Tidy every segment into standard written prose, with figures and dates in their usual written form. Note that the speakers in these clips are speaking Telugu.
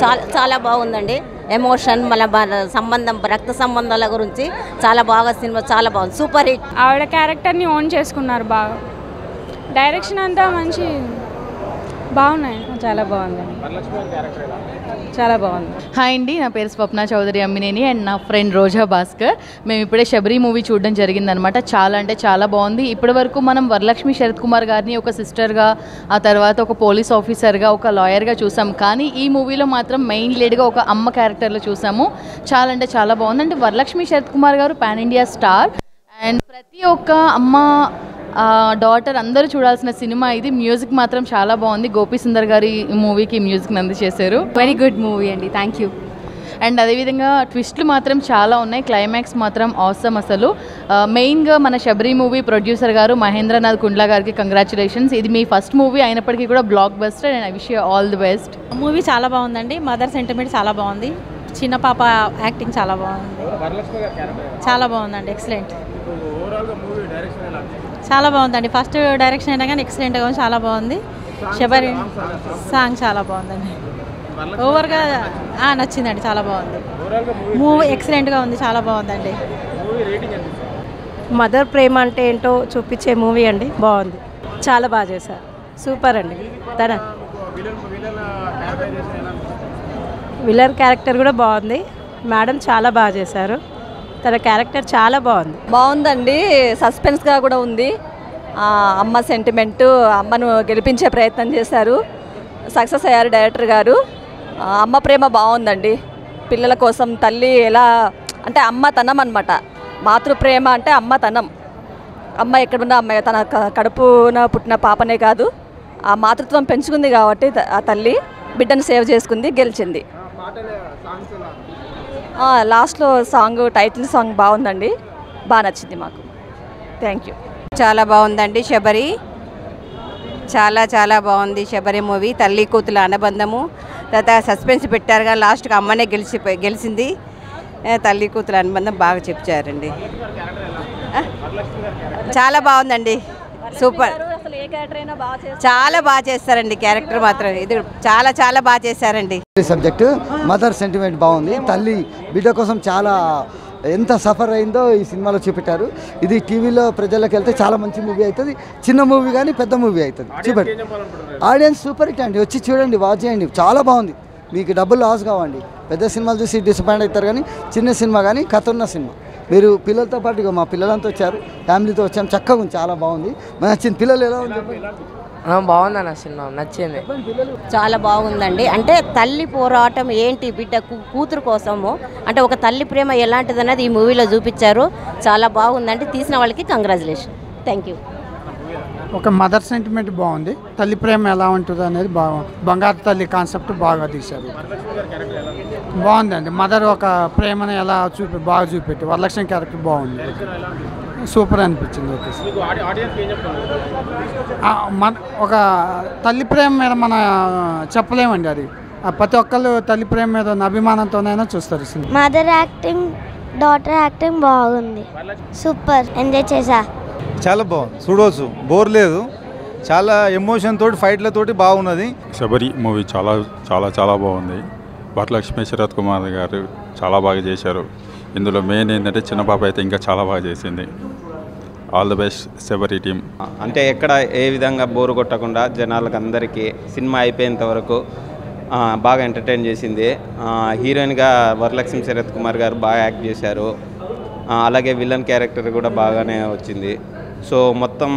చాలా చాలా బాగుందండి. ఎమోషన్ మన సంబంధం రక్త సంబంధాల గురించి చాలా బాగా సినిమా చాలా బాగుంది. Super hit. ఆవిడ క్యారెక్టర్ని ఓన్ చేసుకున్నారు బాగా. డైరెక్షన్ అంతా మంచి బాగున్నాయి. చాలా బాగుందండి. చాలా బాగుంది. హాయ్ అండి, నా పేరు స్వప్న చౌదరి అమ్మినేని అండ్ నా ఫ్రెండ్ రోజా భాస్కర్. మేము ఇప్పుడే శబరి మూవీ చూడడం జరిగిందనమాట. చాలా అంటే చాలా బాగుంది. ఇప్పటి వరకు మనం వరలక్ష్మి శరత్ కుమార్ గారిని ఒక సిస్టర్గా, ఆ తర్వాత ఒక పోలీస్ ఆఫీసర్గా, ఒక లాయర్గా చూసాం. కానీ ఈ మూవీలో మాత్రం మెయిన్ లీడ్గా ఒక అమ్మ క్యారెక్టర్లో చూసాము. చాలా అంటే చాలా బాగుంది. అంటే వరలక్ష్మి శరత్ కుమార్ గారు పాన్ ఇండియా స్టార్ అండ్ ప్రతి ఒక్క అమ్మ డాటర్ అందరూ చూడాల్సిన సినిమా ఇది. మ్యూజిక్ మాత్రం చాలా బాగుంది. గోపి సుందర్ గారి మూవీకి మ్యూజిక్ చేశారు. వెరీ గుడ్ మూవీ అండి. Thank you. అండ్ అదేవిధంగా ట్విస్ట్లు మాత్రం చాలా ఉన్నాయి. క్లైమాక్స్ మాత్రం ఆసమ్ అసలు. మెయిన్గా మన శబరి మూవీ ప్రొడ్యూసర్ గారు మహేంద్రనాథ్ కుండ్లా గారికి కంగ్రాచులేషన్స్. ఇది మీ ఫస్ట్ మూవీ అయినప్పటికీ కూడా block buster and I wish you all the best. Movie చాలా బాగుందండి. మదర్ సెంటిమెంట్ చాలా బాగుంది. చిన్న పాప యాక్టింగ్ చాలా బాగుంది. చాలా బాగుందండి. ఎక్సలెంట్. చాలా బాగుందండి. ఫస్ట్ డైరెక్షన్ అయినా కానీ ఎక్సలెంట్గా ఉంది. చాలా బాగుంది. శబరి సాంగ్ చాలా బాగుందండి. ఓవర్గా నచ్చిందండి. చాలా బాగుంది. మూవీ ఎక్సలెంట్గా ఉంది. చాలా బాగుందండి. మదర్ ప్రేమ అంటే ఏంటో చూపించే మూవీ అండి. బాగుంది. చాలా బాగా చేశారు. సూపర్ అండి. తన విలన్ క్యారెక్టర్ కూడా బాగుంది. మేడం చాలా బాగా చేశారు. తన క్యారెక్టర్ చాలా బాగుందండి. సస్పెన్స్గా కూడా ఉంది. అమ్మ సెంటిమెంట్, అమ్మను గెలిపించే ప్రయత్నం చేశారు. సక్సెస్ అయ్యారు డైరెక్టర్ గారు. అమ్మ ప్రేమ బాగుందండి. పిల్లల కోసం తల్లి ఎలా అంటే అమ్మతనం అనమాట. మాతృప్రేమ అంటే అమ్మతనం. అమ్మ ఎక్కడున్నా అమ్మాయి తన కడుపున పుట్టిన పాపనే కాదు, ఆ మాతృత్వం పెంచుకుంది కాబట్టి ఆ తల్లి బిడ్డను సేవ్ చేసుకుంది, గెలిచింది. లాస్ట్లో సాంగ్ టైటిల్ సాంగ్ బాగుందండి. బాగా నచ్చింది మాకు. Thank you. చాలా బాగుందండి. శబరి చాలా చాలా బాగుంది. శబరి మూవీ తల్లి కూతుల అనుబంధము, తర్వాత సస్పెన్స్ పెట్టారుగా లాస్ట్కి అమ్మనే గెలిచింది. తల్లి కూతుల అనుబంధం బాగా చెప్పారండి. చాలా బాగుందండి. సూపర్. చాలా బాగా చేస్తారండి. క్యారెక్టర్ మాత్రం ఇది చాలా చాలా బాగా చేశారండి. సబ్జెక్టు మదర్ సెంటిమెంట్ బాగుంది. తల్లి బిడ్డ కోసం చాలా ఎంత సఫర్ అయిందో ఈ సినిమాలో చూపెట్టారు. ఇది టీవీలో ప్రజలకు వెళ్తే చాలా మంచి మూవీ అవుతుంది. చిన్న మూవీ కానీ పెద్ద మూవీ అవుతుంది. చూపెట్టు. ఆడియన్స్ సూపర్ హిట్ అండి. వచ్చి చూడండి, వాచ్ చేయండి. చాలా బాగుంది. మీకు డబ్బులు లాస్ కావండి. పెద్ద సినిమాలు చూసి డిసప్పాయింట్ అవుతారు, కానీ చిన్న సినిమా కానీ కథ ఉన్న సినిమా. మీరు పిల్లలతో పాటు మా పిల్లలంతా వచ్చారు, ఫ్యామిలీతో వచ్చాము. చక్కగా ఉంది. చాలా బాగుంది. నచ్చింది. పిల్లలు ఎలా ఉంది? బాగుందన్న సినిమా, నచ్చింది. చాలా బాగుందండి. అంటే తల్లి పోరాటం ఏంటి, బిడ్డ కూతురు కోసము అంటే ఒక తల్లి ప్రేమ ఎలాంటిది అన్నది ఈ మూవీలో చూపించారు. చాలా బాగుందండి. తీసిన వాళ్ళకి కంగ్రాచులేషన్. Thank you. ఒక మదర్ సెంటిమెంట్ బాగుంది. తల్లి ప్రేమ ఎలా ఉంటుంది అనేది బంగారు తల్లి కాన్సెప్ట్ బాగా తీశారు. బాగుందండి. మదర్ ఒక ప్రేమను ఎలా బాగా చూపెట్టి వరలక్ష్మి క్యారెక్టర్ బాగుంది. సూపర్ అనిపించింది. ఒక తల్లి ప్రేమ మీద మన చెప్పలేమండి. అది ప్రతి ఒక్కళ్ళు తల్లి ప్రేమ మీద ఉన్న అభిమానంతోనైనా చూస్తారు. మదర్ యాక్టింగ్, డాటర్ యాక్టింగ్ బాగుంది. సూపర్. ఎంజాయ్ చేసా. చాలా బాగుంది. చూడవచ్చు, బోర్ లేదు. చాలా ఎమోషన్ తోటి ఫైట్లతోటి బాగున్నది. శబరి మూవీ చాలా చాలా చాలా బాగుంది. వరలక్ష్మి శరత్ కుమార్ గారు చాలా బాగా చేశారు. ఇందులో మెయిన్ ఏంటంటే చిన్న పాప అయితే ఇంకా చాలా బాగా చేసింది. All the best Sabari team. అంటే ఎక్కడ ఏ విధంగా బోరు కొట్టకుండా జనాలకు అందరికీ సినిమా అయిపోయేంత వరకు బాగా ఎంటర్టైన్ చేసింది. హీరోయిన్గా వరలక్ష్మి శరత్ కుమార్ గారు బాగా యాక్ట్ చేశారు. అలాగే విలన్ క్యారెక్టర్ కూడా బాగానే వచ్చింది. సో మొత్తం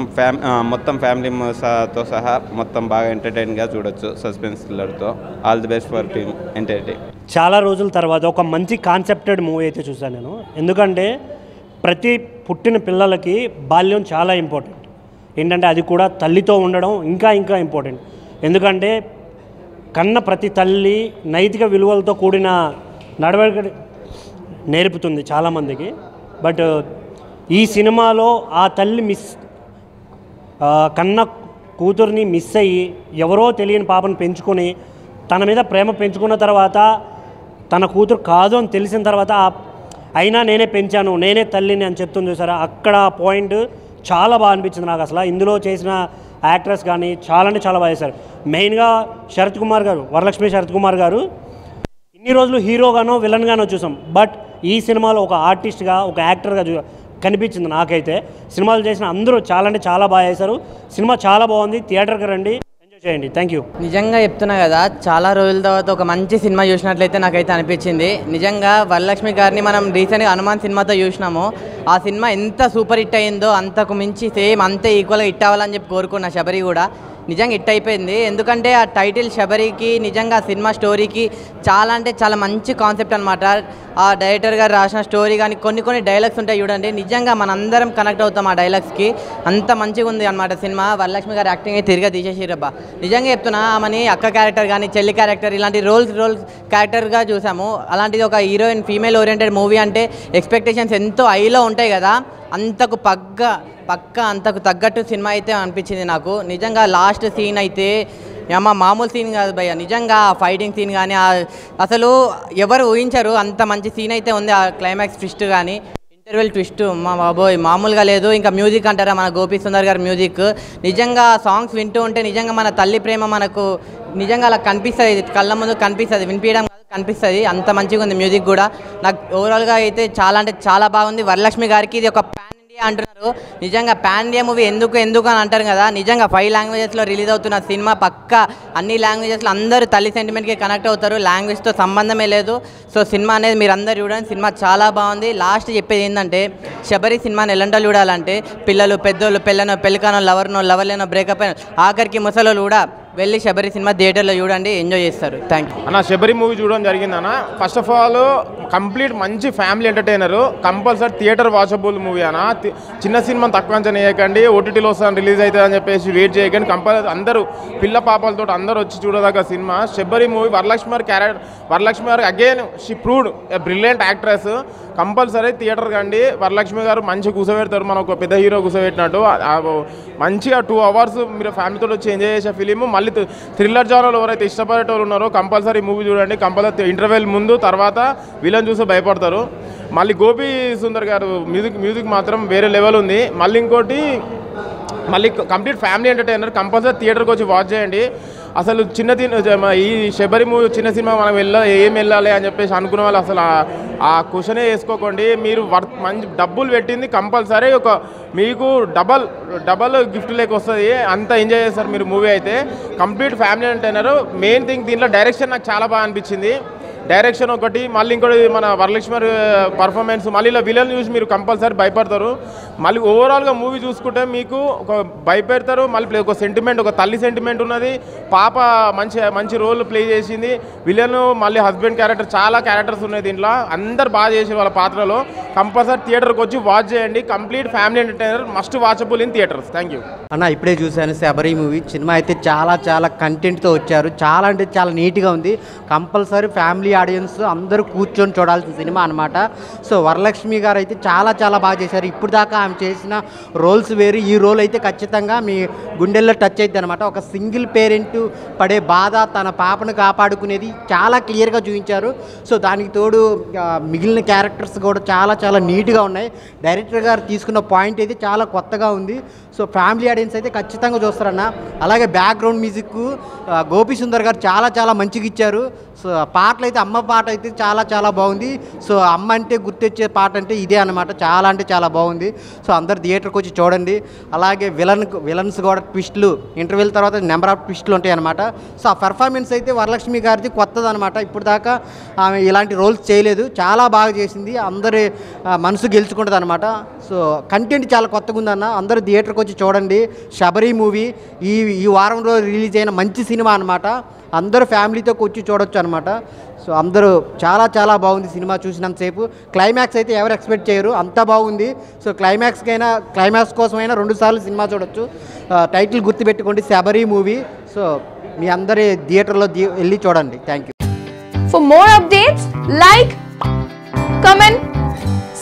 ఫ్యామిలీతో సహా మొత్తం బాగా ఎంటర్టైన్గా చూడొచ్చు. సస్పెన్స్ థ్రిల్లర్తో. All the best for team entertain. చాలా రోజుల తర్వాత ఒక మంచి కాన్సెప్టెడ్ మూవీ అయితే చూసాను నేను. ఎందుకంటే ప్రతి పుట్టిన పిల్లలకి బాల్యం చాలా ఇంపార్టెంట్. ఏంటంటే అది కూడా తల్లితో ఉండడం ఇంకా ఇంకా ఇంపార్టెంట్. ఎందుకంటే కన్న ప్రతి తల్లి నైతిక విలువలతో కూడిన నడవడిక నేర్పుతుంది చాలామందికి. బట్ ఈ సినిమాలో ఆ తల్లి కన్న కూతుర్ని మిస్ అయ్యి ఎవరో తెలియని పాపను పెంచుకొని తన మీద ప్రేమ పెంచుకున్న తర్వాత తన కూతురు కాదు అని తెలిసిన తర్వాత అయినా నేనే పెంచాను, నేనే తల్లిని అని చెప్తుంది చూసారా. అక్కడ పాయింట్ చాలా బాగా అనిపించింది నాకు. అసలు ఇందులో చేసిన యాక్ట్రెస్ కానీ చాలా అంటే చాలా బాగా చేశారు. మెయిన్గా శరత్ కుమార్ గారు, వరలక్ష్మి శరత్ కుమార్ గారు ఇన్ని రోజులు హీరోగానో విలన్గానో చూసాం, బట్ ఈ సినిమాలో ఒక ఆర్టిస్ట్గా ఒక యాక్టర్గా కనిపించింది నాకైతే. సినిమాలు చేసిన అందరూ చాలా అంటే చాలా బాగా చేశారు. సినిమా చాలా బాగుంది, థియేటర్కి రండి, ఎంజాయ్ చేయండి. Thank you. నిజంగా చెప్తున్నా కదా, చాలా రోజుల తర్వాత ఒక మంచి సినిమా చూసినట్లయితే నాకైతే అనిపించింది. నిజంగా వరలక్ష్మి గారిని మనం రీసెంట్గా హనుమాన్ సినిమాతో చూసినాము. ఆ సినిమా ఎంత సూపర్ హిట్ అయిందో అంతకు మించి సేమ్ అంతే ఈక్వల్గా హిట్ అవ్వాలని చెప్పి కోరుకున్నా. శబరి కూడా నిజంగా హిట్ అయిపోయింది. ఎందుకంటే ఆ టైటిల్ శబరికి నిజంగా ఆ సినిమా స్టోరీకి చాలా అంటే చాలా మంచి కాన్సెప్ట్ అనమాట. ఆ డైరెక్టర్ గారు రాసిన స్టోరీ కానీ కొన్ని డైలాగ్స్ ఉంటాయి చూడండి, నిజంగా మనందరం కనెక్ట్ అవుతాం ఆ డైలాగ్స్కి. అంత మంచిగా ఉంది అనమాట సినిమా. వరలక్ష్మి గారు యాక్టింగ్ తిరిగా తీసేసిరబ్బా. నిజంగా చెప్తున్నా, ఆమెని అక్క క్యారెక్టర్ కానీ చెల్లి క్యారెక్టర్ ఇలాంటి రోల్స్ క్యారెక్టర్గా చూసాము. అలాంటిది ఒక హీరోయిన్ ఫీమేల్ ఓరియంటెడ్ మూవీ అంటే ఎక్స్పెక్టేషన్స్ ఎంతో హైలో ఉంటాయి కదా, అంతకు అంతకు తగ్గట్టు సినిమా అయితే అనిపించింది నాకు. నిజంగా లాస్ట్ సీన్ అయితే మామూలు సీన్ కాదు భయ్య. నిజంగా ఫైటింగ్ సీన్ కానీ అసలు ఎవరు ఊహించరు అంత మంచి సీన్ అయితే ఉంది. ఆ క్లైమాక్స్ ట్విస్ట్ కానీ ఇంటర్వెల్ ట్విస్ట్ మా బాబోయ్ మామూలుగా లేదు. ఇంకా మ్యూజిక్ అంటారా, మన గోపి సుందర్ గారి మ్యూజిక్. నిజంగా సాంగ్స్ వింటూ ఉంటే నిజంగా మన తల్లి ప్రేమ మనకు నిజంగా అలా కనిపిస్తుంది, కళ్ళ ముందు కనిపిస్తుంది, వినిపించడం కనిపిస్తుంది. అంత మంచిగా ఉంది మ్యూజిక్ కూడా. నాకు ఓవరాల్గా అయితే చాలా అంటే చాలా బాగుంది. వరలక్ష్మి గారికి ఇది ఒక పాన్ ఇండియా అంటున్నారు. నిజంగా పాన్ ఇండియా మూవీ ఎందుకు అని అంటారు కదా. నిజంగా 5 లాంగ్వేజెస్లో రిలీజ్ అవుతున్న సినిమా పక్కా అన్ని లాంగ్వేజెస్లో అందరూ తల్లి సెంటిమెంట్కి కనెక్ట్ అవుతారు. లాంగ్వేజ్తో సంబంధమే లేదు. సో సినిమా అనేది మీరు అందరు చూడండి, సినిమా చాలా బాగుంది. లాస్ట్ చెప్పేది ఏంటంటే, శబరి సినిమాని ఎలాంటి చూడాలంటే పిల్లలు పెద్దోళ్ళు పెళ్ళికానో లవర్ లేనో బ్రేకప్ అయిన ఆఖరికి ముసలోళ్ళు కూడా వెళ్ళి శబరి సినిమా థియేటర్లో చూడండి, ఎంజాయ్ చేస్తారు. థ్యాంక్ యూ అన్న. శబరి మూవీ చూడడం జరిగిందన్న. ఫస్ట్ ఆఫ్ ఆల్ కంప్లీట్ మంచి family entertainer, compulsory theatre watchable movie అన్న. చిన్న సినిమా తక్కువ అంచనా వేయకండి, ఓటీటీలో వస్తాను రిలీజ్ అవుతుంది అని చెప్పేసి వెయిట్ చేయకండి. కంపల్సరీ అందరూ పిల్ల పాపలతో అందరూ వచ్చి చూడదగ్గ సినిమా శబరి మూవీ. వరలక్ష్మి గారు again she proved a brilliant actress. Compulsory theatre కండి. వరలక్ష్మి గారు మంచిగా కూర్చోబెడతారు, మన ఒక పెద్ద హీరో కూర్చోబెట్టినట్టు. మంచిగా 2 hours మీరు ఫ్యామిలీతో వచ్చి ఎంజాయ్ చేసే ఫిలిం. మళ్ళీ థ్రిల్లర్ జానర్లో ఎవరైతే ఇష్టపడేటోళ్ళు ఉన్నారో కంపల్సరీ మూవీ చూడండి. కంపల్సరీ ఇంటర్వెల్ ముందు తర్వాత విలన్ చూసి భయపడతారు. మళ్ళీ గోపి సుందర్ గారు మ్యూజిక్ మాత్రం వేరే లెవెల్ ఉంది. మళ్ళీ కంప్లీట్ ఫ్యామిలీ ఎంటర్టైనర్. కంపల్సరీ థియేటర్కి వచ్చి వాచ్ చేయండి. అసలు ఈ శబరి మూవీ చిన్న సినిమా మనం ఏం వెళ్ళాలి అని చెప్పేసి అనుకునే వాళ్ళు అసలు ఆ క్వశ్చనే వేసుకోకండి. మీరు మంచి డబ్బులు పెట్టింది కంపల్సరీ మీకు డబల్ గిఫ్ట్ లేక వస్తుంది. అంత ఎంజాయ్ చేస్తారు మీరు మూవీ అయితే. Complete family entertainer. Main thing దీంట్లో డైరెక్షన్ నాకు చాలా బాగా అనిపించింది. డైరెక్షన్ ఒకటి, మళ్ళీ ఇంకోటి మన వరలక్ష్మి పర్ఫార్మెన్స్, మళ్ళీ ఇలా విలన్ చూసి మీరు కంపల్సరీ భయపడతారు. మళ్ళీ ఓవరాల్గా మూవీ చూసుకుంటే మీకు ఒక భయపెడతారు. మళ్ళీ ఒక సెంటిమెంట్, ఒక తల్లి సెంటిమెంట్ ఉన్నది. పాప మంచి రోల్ ప్లే చేసింది. విలన్ మళ్ళీ హస్బెండ్ క్యారెక్టర్, చాలా క్యారెక్టర్స్ ఉన్నాయి దీంట్లో. అందరు బాగా చేసారు వాళ్ళ పాత్రలో. కంపల్సరీ థియేటర్కి వచ్చి వాచ్ చేయండి. Complete family entertainer, must watchable in theatres. Thank you అన్న. ఇప్పుడే చూశాను శబరి మూవీ. సినిమా అయితే చాలా కంటెంట్తో వచ్చారు. చాలా అంటే చాలా నీట్గా ఉంది. కంపల్సరీ ఫ్యామిలీ ఆడియన్స్ అందరూ కూర్చొని చూడాల్సిన సినిమా అనమాట. సో వరలక్ష్మి గారు అయితే చాలా బాగా చేశారు. ఇప్పుడు దాకా ఆమె చేసిన రోల్స్ వేరు, ఈ రోల్ అయితే ఖచ్చితంగా మీ గుండెల్లో టచ్ అవుతుంది అనమాట. ఒక సింగిల్ పేరెంట్ పడే బాధ, తన పాపను కాపాడుకునేది చాలా క్లియర్గా చూపించారు. సో దానికి తోడు మిగిలిన క్యారెక్టర్స్ కూడా చాలా నీట్గా ఉన్నాయి. డైరెక్టర్ గారు తీసుకున్న పాయింట్ అయితే చాలా కొత్తగా ఉంది. సో ఫ్యామిలీ ఆడియన్స్ అయితే ఖచ్చితంగా చూస్తారన్న. అలాగే బ్యాక్గ్రౌండ్ మ్యూజిక్ గోపి సుందర్ గారు చాలా మంచిగా ఇచ్చారు. సో పాటలు అయితే అమ్మ పాట అయితే చాలా బాగుంది. సో అమ్మ అంటే గుర్తొచ్చే పాట అంటే ఇదే అనమాట. చాలా బాగుంది. సో అందరు థియేటర్కి వచ్చి చూడండి. అలాగే విలన్స్ కూడా ట్విస్టులు, ఇంటర్వ్యూల తర్వాత నెంబర్ ఆఫ్ ట్విస్టులు ఉంటాయి అనమాట. సో ఆ పెర్ఫార్మెన్స్ అయితే వరలక్ష్మి గారిది కొత్తది అనమాట. ఇప్పుడు దాకా ఆమె ఇలాంటి రోల్స్ చేయలేదు, చాలా బాగా చేసింది. అందరి మనసు గెలుచుకుంటుంది అనమాట. సో కంటెంట్ చాలా కొత్తగా ఉందన్న. అందరూ థియేటర్కి వచ్చి చూడండి. శబరి మూవీ ఈ వారంలో రిలీజ్ అయిన మంచి సినిమా అనమాట. అందరూ ఫ్యామిలీతో వచ్చి చూడొచ్చు అనమాట. సో అందరూ చాలా బాగుంది సినిమా చూసినంతసేపు. క్లైమాక్స్ అయితే ఎవరు ఎక్స్పెక్ట్ చేయరు, అంత బాగుంది. సో క్లైమాక్స్ కోసమైనా 2 సార్లు సినిమా చూడొచ్చు. టైటిల్ గుర్తుపెట్టుకోండి, శబరి మూవీ. సో మీ అందరి థియేటర్లో వెళ్ళి చూడండి. Thank you. For more updates like, comment,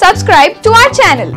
subscribe to our channel.